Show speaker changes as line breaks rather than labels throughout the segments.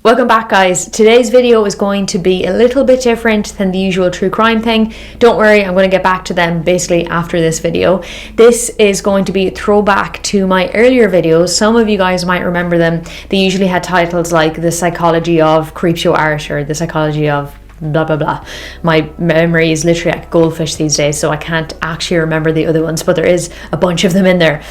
Welcome back, guys. Today's video is going to be a little bit different than the usual true crime thing. Don't worry, I'm going to get back to them basically after this video. This is going to be a throwback to my earlier videos. Some of you guys might remember them. They usually had titles like The Psychology of Creepshow Art or The Psychology of blah blah blah. My memory is literally like a goldfish these days, so I can't actually remember the other ones, but there is a bunch of them in there.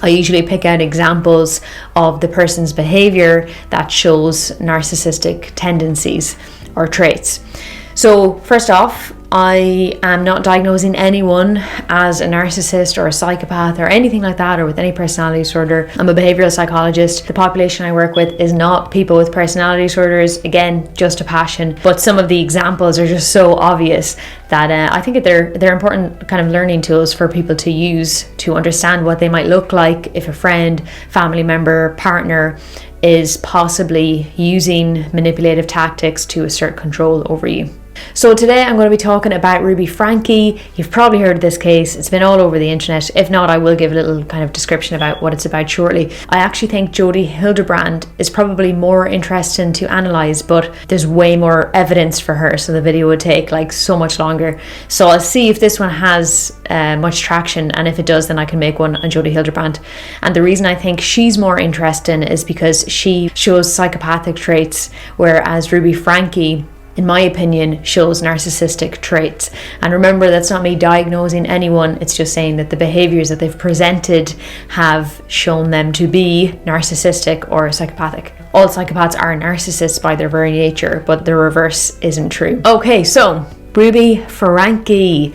I usually pick out examples of the person's behavior that shows narcissistic tendencies or traits. So first off, I am not diagnosing anyone as a narcissist or a psychopath or anything like that, or with any personality disorder. I'm a behavioral psychologist. The population I work with is not people with personality disorders. Again, just a passion. But some of the examples are just so obvious that I think that they're important kind of learning tools for people to use to understand what they might look like if a friend, family member, partner is possibly using manipulative tactics to assert control over you. So today I'm going to be talking about Ruby Franke. You've probably heard of this case. It's been all over the internet. If not, I will give a little kind of description about what it's about shortly. I actually think Jodi Hildebrandt is probably more interesting to analyse, but there's way more evidence for her, so the video would take like so much longer. So I'll see if this one has much traction, and if it does, then I can make one on Jodi Hildebrandt. And the reason I think she's more interesting is because she shows psychopathic traits, whereas Ruby Franke, in my opinion, shows narcissistic traits. And remember, that's not me diagnosing anyone, it's just saying that the behaviors that they've presented have shown them to be narcissistic or psychopathic. All psychopaths are narcissists by their very nature, but the reverse isn't true. Okay, so Ruby Franke.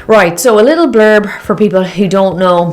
Right, so a little blurb for people who don't know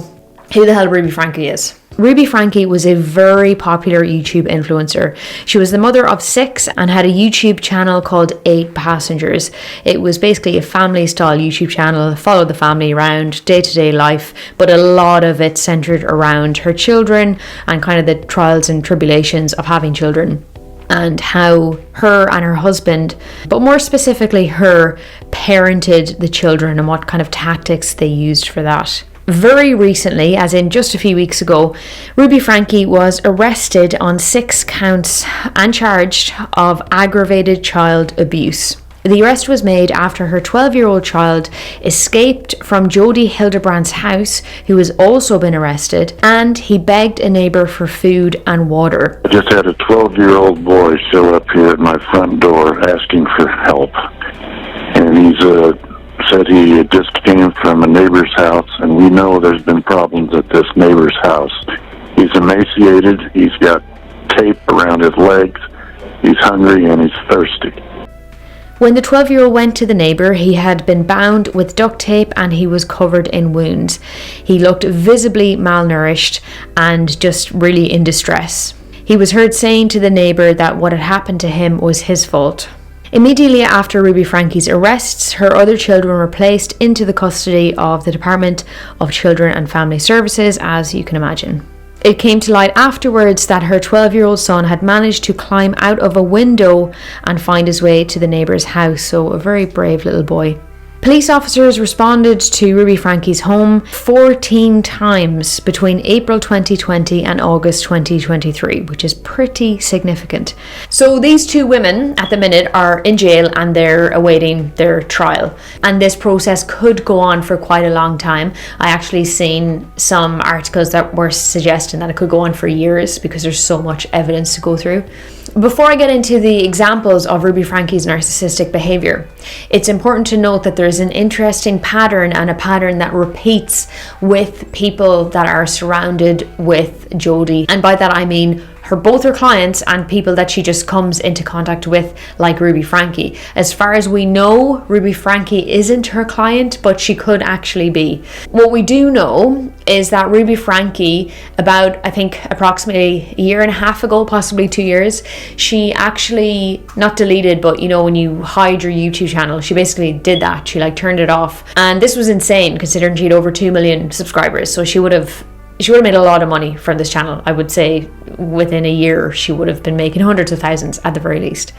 who the hell Ruby Franke is. Ruby Franke was a very popular YouTube influencer. She was the mother of 6 and had a YouTube channel called 8 Passengers. It was basically a family style YouTube channel, followed the family around day-to-day life, but a lot of it centered around her children and kind of the trials and tribulations of having children, and how her and her husband, but more specifically her, parented the children and what kind of tactics they used for that. Very recently, as in just a few weeks ago, Ruby Franke was arrested on 6 counts and charged of aggravated child abuse. The arrest was made after her 12-year-old child escaped from Jodi Hildebrandt's house, who has also been arrested, and he begged a neighbour for food and water.
I just had a 12-year-old boy show up here at my front door asking for help, and he's said he just came from a neighbor's house, and we know there's been problems at this neighbor's house. He's emaciated, he's got tape around his legs, he's hungry, and he's thirsty.
When the 12-year-old went to the neighbour, he had been bound with duct tape and he was covered in wounds. He looked visibly malnourished and just really in distress. He was heard saying to the neighbour that what had happened to him was his fault. Immediately after Ruby Franke's arrests, her other children were placed into the custody of the Department of Children and Family Services, as you can imagine. It came to light afterwards that her 12-year-old son had managed to climb out of a window and find his way to the neighbour's house, so a very brave little boy. Police officers responded to Ruby Franke's home 14 times between April 2020 and August 2023, which is pretty significant. So these 2 women at the minute are in jail and they're awaiting their trial. And this process could go on for quite a long time. I actually seen some articles that were suggesting that it could go on for years because there's so much evidence to go through. Before I get into the examples of Ruby Franke's narcissistic behavior, it's important to note that there's an interesting pattern, and a pattern that repeats with people that are surrounded with Jodi. And by that I mean both her clients and people that she just comes into contact with, like Ruby Franke. As far as we know, Ruby Franke isn't her client, but she could actually be. What we do know is that Ruby Franke, about I think approximately a year and a half ago, possibly 2 years, she actually, not deleted, but you know when you hide your YouTube channel, she basically did that. She like turned it off, and this was insane considering she had over 2 million subscribers. So she would have made a lot of money from this channel. I would say within a year she would have been making hundreds of thousands at the very least.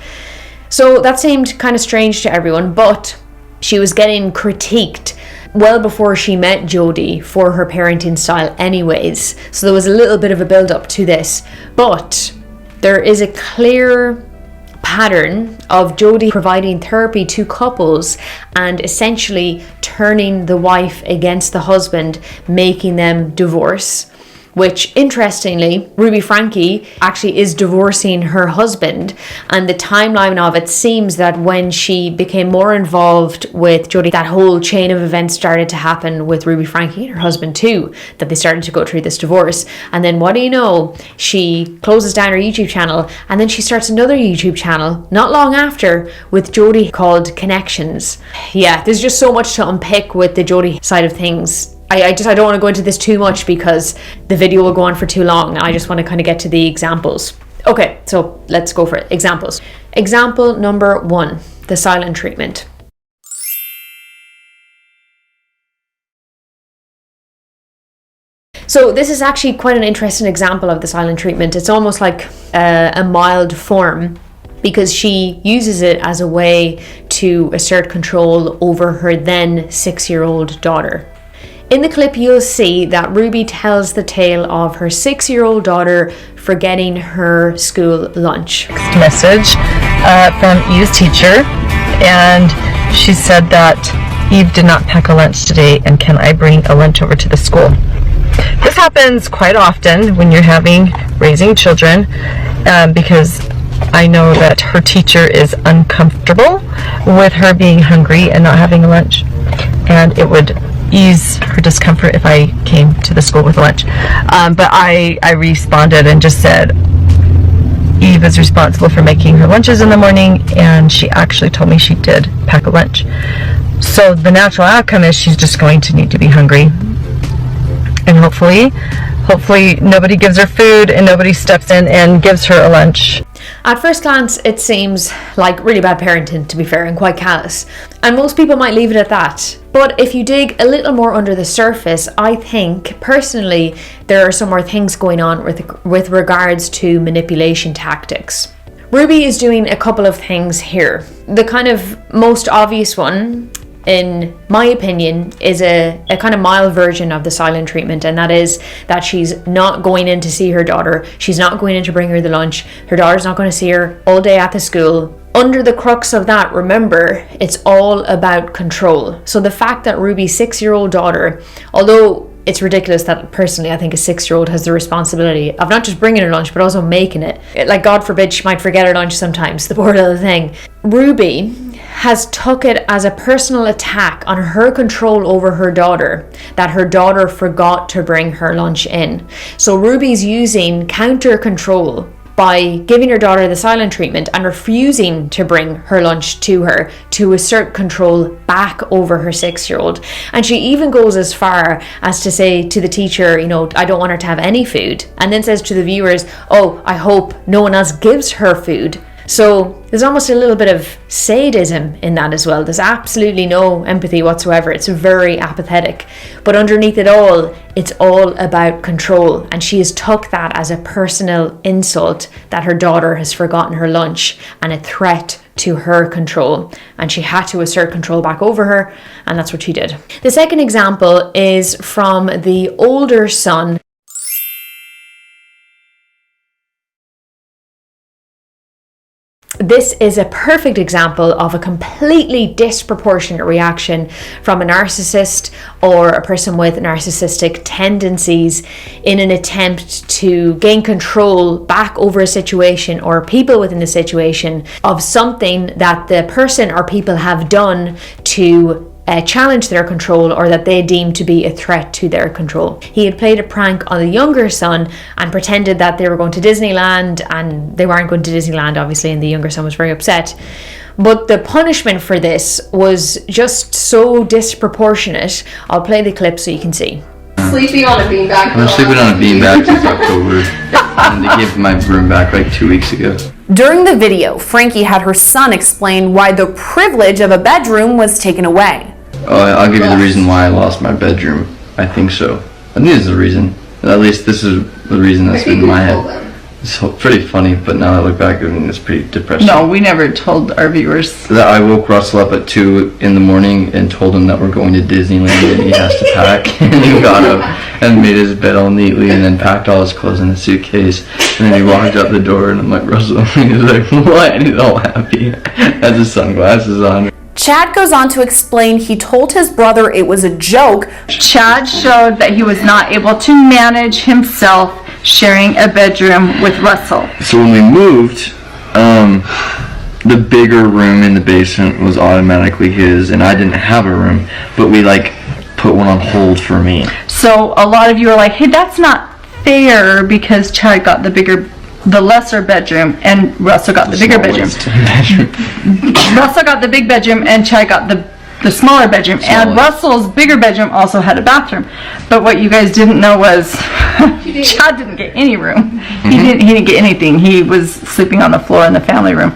So that seemed kind of strange to everyone, but she was getting critiqued well before she met Jodi for her parenting style anyways. So there was a little bit of a build up to this. But There is a clear pattern of Jodi providing therapy to couples and essentially turning the wife against the husband, making them divorce. Which, interestingly, Ruby Franke actually is divorcing her husband, and the timeline of it seems that when she became more involved with Jodi, that whole chain of events started to happen with Ruby Franke and her husband too, that they started to go through this divorce. And then what do you know, she closes down her YouTube channel, and then she starts another YouTube channel not long after with Jodi called Connections. Yeah, there's just so much to unpick with the Jodi side of things. I don't want to go into this too much because the video will go on for too long. I just want to kind of get to the examples. Okay, so let's go for it. Examples. Example number 1, the silent treatment. So this is actually quite an interesting example of the silent treatment. It's almost like a mild form, because she uses it as a way to assert control over her then 6-year-old daughter. In the clip, you'll see that Ruby tells the tale of her 6-year-old daughter forgetting her school lunch.
Message from Eve's teacher, and she said that Eve did not pack a lunch today, and can I bring a lunch over to the school? This happens quite often when you're raising children, because I know that her teacher is uncomfortable with her being hungry and not having a lunch, and it would ease her discomfort if I came to the school with lunch. But I responded and just said Eve is responsible for making her lunches in the morning, and she actually told me she did pack a lunch. So the natural outcome is she's just going to need to be hungry, and hopefully nobody gives her food and nobody steps in and gives her a lunch.
At first glance, it seems like really bad parenting, to be fair, and quite callous. And most people might leave it at that. But if you dig a little more under the surface, I think, personally, there are some more things going on with regards to manipulation tactics. Ruby is doing a couple of things here. The kind of most obvious one, in my opinion, is a kind of mild version of the silent treatment, and that is that she's not going in to see her daughter. She's not going in to bring her the lunch. Her daughter's not going to see her all day at the school. Under the crux of that, remember, it's all about control. So the fact that Ruby's 6-year-old daughter, although it's ridiculous that personally I think a 6-year-old has the responsibility of not just bringing her lunch but also making it. Like, God forbid she might forget her lunch sometimes, the poor little thing. Ruby has took it as a personal attack on her control over her daughter, that her daughter forgot to bring her lunch in. So Ruby's using counter control by giving her daughter the silent treatment and refusing to bring her lunch to her to assert control back over her 6-year-old. And she even goes as far as to say to the teacher, I don't want her to have any food, and then says to the viewers, oh, I hope no one else gives her food. So there's almost a little bit of sadism in that as well. There's absolutely no empathy whatsoever. It's very apathetic. But underneath it all, it's all about control. And she has took that as a personal insult that her daughter has forgotten her lunch and a threat to her control. And she had to assert control back over her, and that's what she did. The second example is from the older son. This is a perfect example of a completely disproportionate reaction from a narcissist or a person with narcissistic tendencies in an attempt to gain control back over a situation or people within the situation of something that the person or people have done to challenge their control or that they deem to be a threat to their control. He had played a prank on the younger son and pretended that they were going to Disneyland, and they weren't going to Disneyland obviously, and the younger son was very upset. But the punishment for this was just so disproportionate. I'll play the clip so you can see.
Sleeping on a beanbag.
I'm sleeping on a beanbag since October, and they gave my room back like 2 weeks ago.
During the video, Frankie had her son explain why the privilege of a bedroom was taken away.
I'll give you the reason why I lost my bedroom. I think so. I think this is the reason. At least this is the reason that's been in my head. It's pretty funny, but now I look back, I mean, it's pretty depressing.
No, we never told our viewers.
That I woke Russell up at 2 in the morning and told him that we're going to Disneyland and he has to pack. And he got up and made his bed all neatly and then packed all his clothes in a suitcase. And then he walked out the door and I'm like, Russell, and he's like, what? And he's all happy. Has his sunglasses on.
Chad goes on to explain he told his brother it was a joke.
Chad showed that he was not able to manage himself sharing a bedroom with Russell.
So when we moved, the bigger room in the basement was automatically his, and I didn't have a room, but we like put one on hold for me.
So a lot of you are like, hey, that's not fair because Chad got the lesser bedroom and Russell got the bigger bedroom. Russell got the big bedroom and Chad got the smaller bedroom, and Russell's bigger bedroom also had a bathroom. But what you guys didn't know was Chad didn't get any room. He didn't get anything. He was sleeping on the floor in the family room.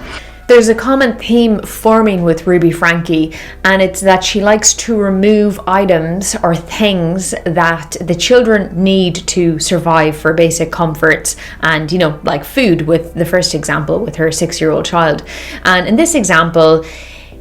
There's a common theme forming with Ruby Franke, and it's that she likes to remove items or things that the children need to survive for basic comforts, and like food with the first example with her 6-year-old child. And in this example,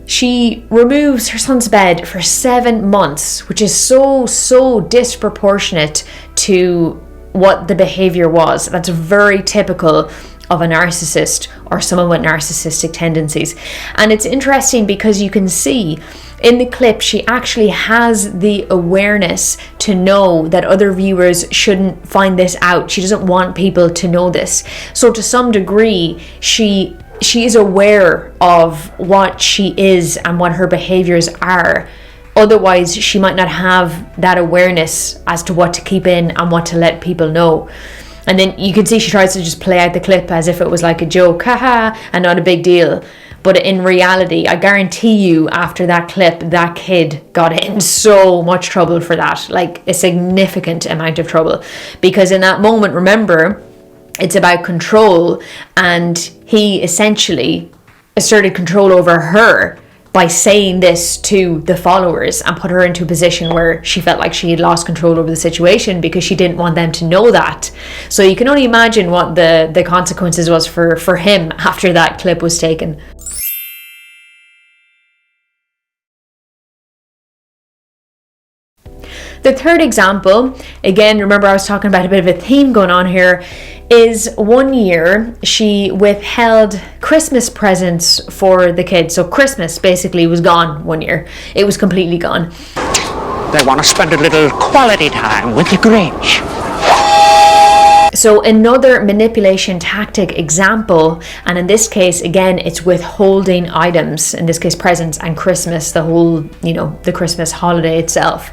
she removes her son's bed for 7 months, which is so disproportionate to what the behavior was. That's very typical of a narcissist or someone with narcissistic tendencies. And it's interesting because you can see in the clip she actually has the awareness to know that other viewers shouldn't find this out. She doesn't want people to know this. So to some degree, she is aware of what she is and what her behaviors are. Otherwise, she might not have that awareness as to what to keep in and what to let people know. And then you can see she tries to just play out the clip as if it was like a joke, haha, and not a big deal. But in reality, I guarantee you after that clip, that kid got in so much trouble for that, like a significant amount of trouble. Because in that moment, remember, it's about control, and he essentially asserted control over her by saying this to the followers and put her into a position where she felt like she had lost control over the situation because she didn't want them to know that. So you can only imagine what the consequences was for him after that clip was taken. The third example, again, remember I was talking about a bit of a theme going on here, is 1 year she withheld Christmas presents for the kids. So Christmas basically was gone 1 year. It was completely gone.
They want to spend a little quality time with the Grinch.
So another manipulation tactic example, and in this case, again, it's withholding items, in this case presents and Christmas, the whole, the Christmas holiday itself,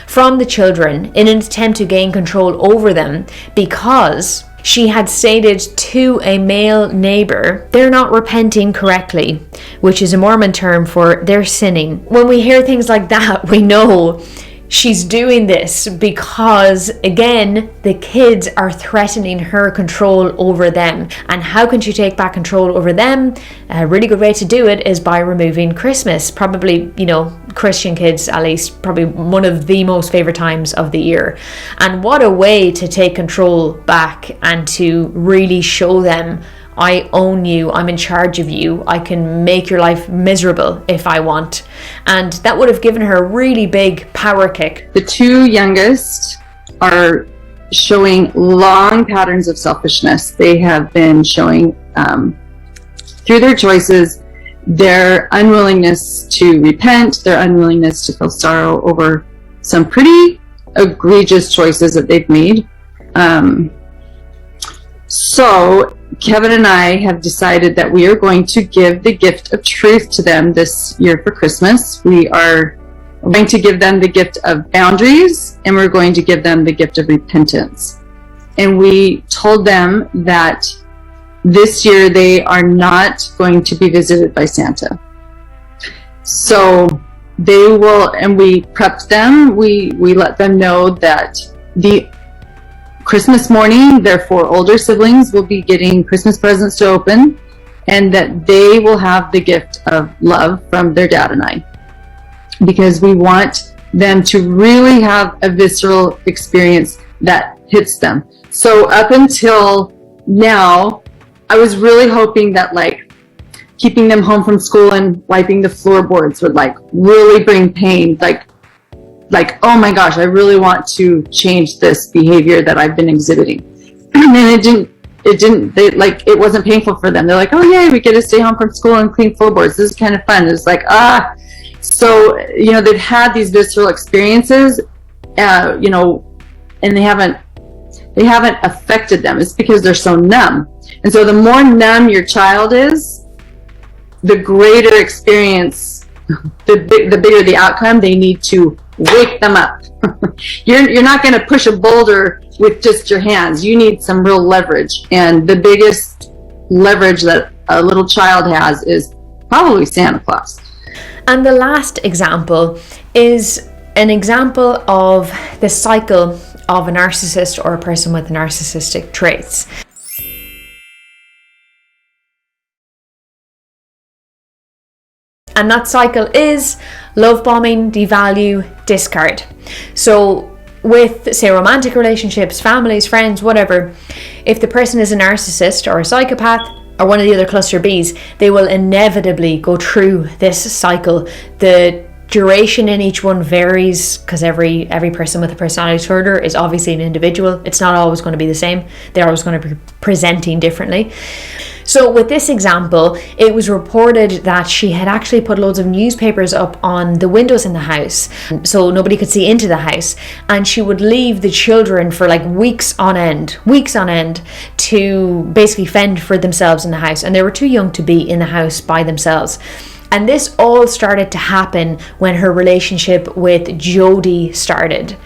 from the children in an attempt to gain control over them because she had stated to a male neighbor, they're not repenting correctly, which is a Mormon term for they're sinning. When we hear things like that, we know she's doing this because, again, the kids are threatening her control over them. And how can she take back control over them? A really good way to do it is by removing Christmas. Probably, Christian kids, at least, probably one of the most favorite times of the year. And what a way to take control back and to really show them, I own you, I'm in charge of you, I can make your life miserable if I want. And that would have given her a really big power kick.
The two youngest are showing long patterns of selfishness. They have been showing, through their choices, their unwillingness to repent, their unwillingness to feel sorrow over some pretty egregious choices that they've made. So Kevin and I have decided that we are going to give the gift of truth to them this year for Christmas. We are going to give them the gift of boundaries, and we're going to give them the gift of repentance. And we told them that this year they are not going to be visited by Santa. So they will, and we prepped them, we let them know that the Christmas morning, their 4 older siblings will be getting Christmas presents to open, and that they will have the gift of love from their dad and I, because we want them to really have a visceral experience that hits them. So up until now I was really hoping that like keeping them home from school and wiping the floorboards would like really bring pain, like, oh my gosh, I really want to change this behavior that I've been exhibiting. And it wasn't painful for them. They're like, oh yay, we get to stay home from school and clean floorboards. This is kind of fun. It's like, so, they've had these visceral experiences, and they haven't affected them. It's because they're so numb. And so the more numb your child is, the greater experience, the bigger the outcome. They need to wake them up. You're not going to push a boulder with just your hands. You need some real leverage. And the biggest leverage that a little child has is probably Santa Claus.
And the last example is an example of the cycle of a narcissist or a person with narcissistic traits. And that cycle is love bombing, devalue, discard. So with, say, romantic relationships, families, friends, whatever, if the person is a narcissist or a psychopath or one of the other cluster Bs, they will inevitably go through this cycle. The duration in each one varies because every person with a personality disorder is obviously an individual. It's not always going to be the same. They're always going to be presenting differently. So with this example, it was reported that she had actually put loads of newspapers up on the windows in the house so nobody could see into the house, and she would leave the children for like weeks on end to basically fend for themselves in the house, and they were too young to be in the house by themselves. And this all started to happen when her relationship with Jodi started.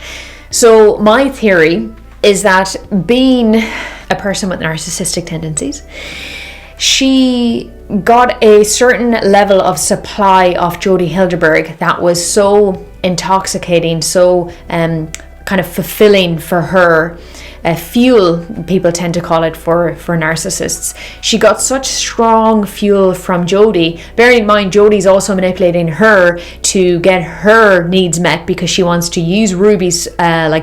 So my theory is that, being a person with narcissistic tendencies, she got a certain level of supply of Jodi Hildebrandt that was so intoxicating, so kind of fulfilling for her. Fuel, people tend to call it for narcissists. She got such strong fuel from Jodi. Bearing in mind, Jodi's also manipulating her to get her needs met because she wants to use Ruby's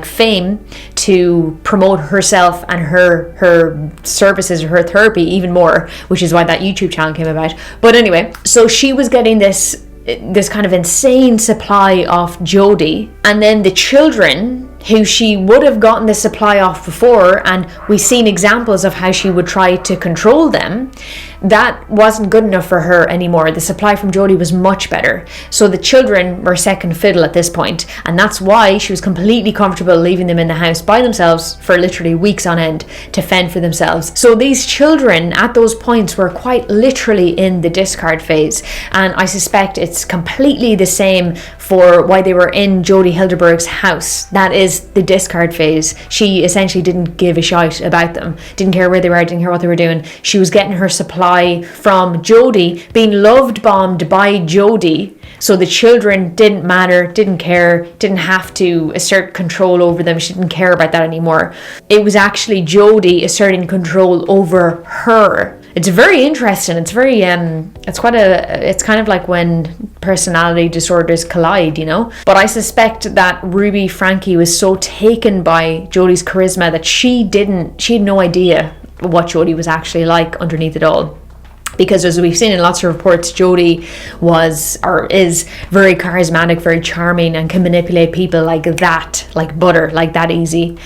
fame to promote herself and her services or her therapy even more, which is why that YouTube channel came about. But anyway, so she was getting this kind of insane supply of Jodi, and then the children who she would have gotten the supply off before, and we've seen examples of how she would try to control them, that wasn't good enough for her anymore. The supply from Jodi was much better. So the children were second fiddle at this point, and that's why she was completely comfortable leaving them in the house by themselves for literally weeks on end to fend for themselves. So these children at those points were quite literally in the discard phase, and I suspect it's completely the same for why they were in Jodi Hildebrandt's house. That is the discard phase. She essentially didn't give a shite about them, didn't care where they were, didn't care what they were doing. She was getting her supply from Jodi, being loved bombed by Jodi, so the children didn't matter, didn't care, didn't have to assert control over them. She didn't care about that anymore. It was actually Jodi asserting control over her. It's very interesting. It's very it's kind of like when personality disorders collide, But I suspect that Ruby Franke was so taken by Jodi's charisma that she had no idea what Jodi was actually like underneath it all. Because as we've seen in lots of reports, Jodi is very charismatic, very charming, and can manipulate people like that, like butter, like that easy.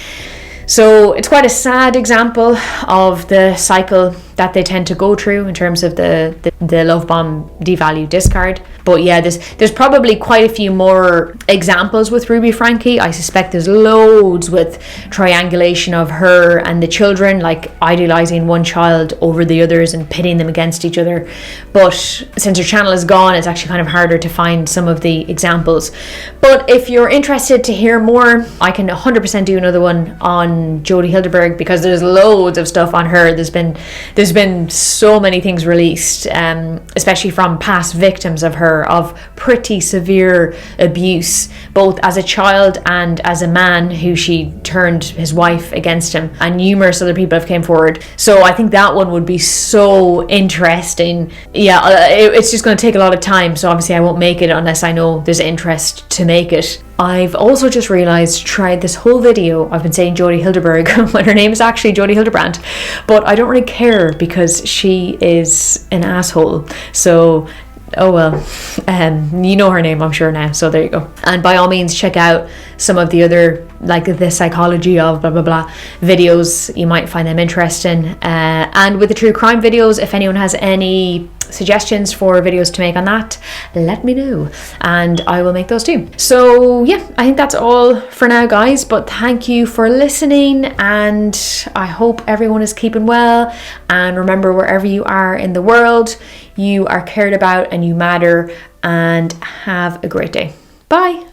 So it's quite a sad example of the cycle that they tend to go through in terms of the love bomb, devalue, discard. But yeah, there's probably quite a few more examples with Ruby Franke. I suspect there's loads with triangulation of her and the children, like idealizing one child over the others and pitting them against each other. But since her channel is gone, it's actually kind of harder to find some of the examples. But if you're interested to hear more, I can 100% do another one on Jodi Hildebrandt, because there's loads of stuff on her. There's been so many things released, especially from past victims of her, of pretty severe abuse, both as a child and as a man who she turned his wife against him, and numerous other people have came forward. So I think that one would be so interesting. Yeah, it's just going to take a lot of time, so obviously I won't make it unless I know there's interest to make it. I've also just realised throughout this whole video I've been saying Jodi Hildebrandt when her name is actually Jodi Hildebrandt, but I don't really care because she is an asshole. So oh well, you know her name I'm sure now, so there you go. And by all means check out some of the other, like the psychology of blah blah blah videos, you might find them interesting. And with the true crime videos, if anyone has any suggestions for videos to make on that, let me know and I will make those too. So yeah, I think that's all for now guys, but thank you for listening and I hope everyone is keeping well, and remember, wherever you are in the world, you are cared about and you matter, and have a great day. Bye.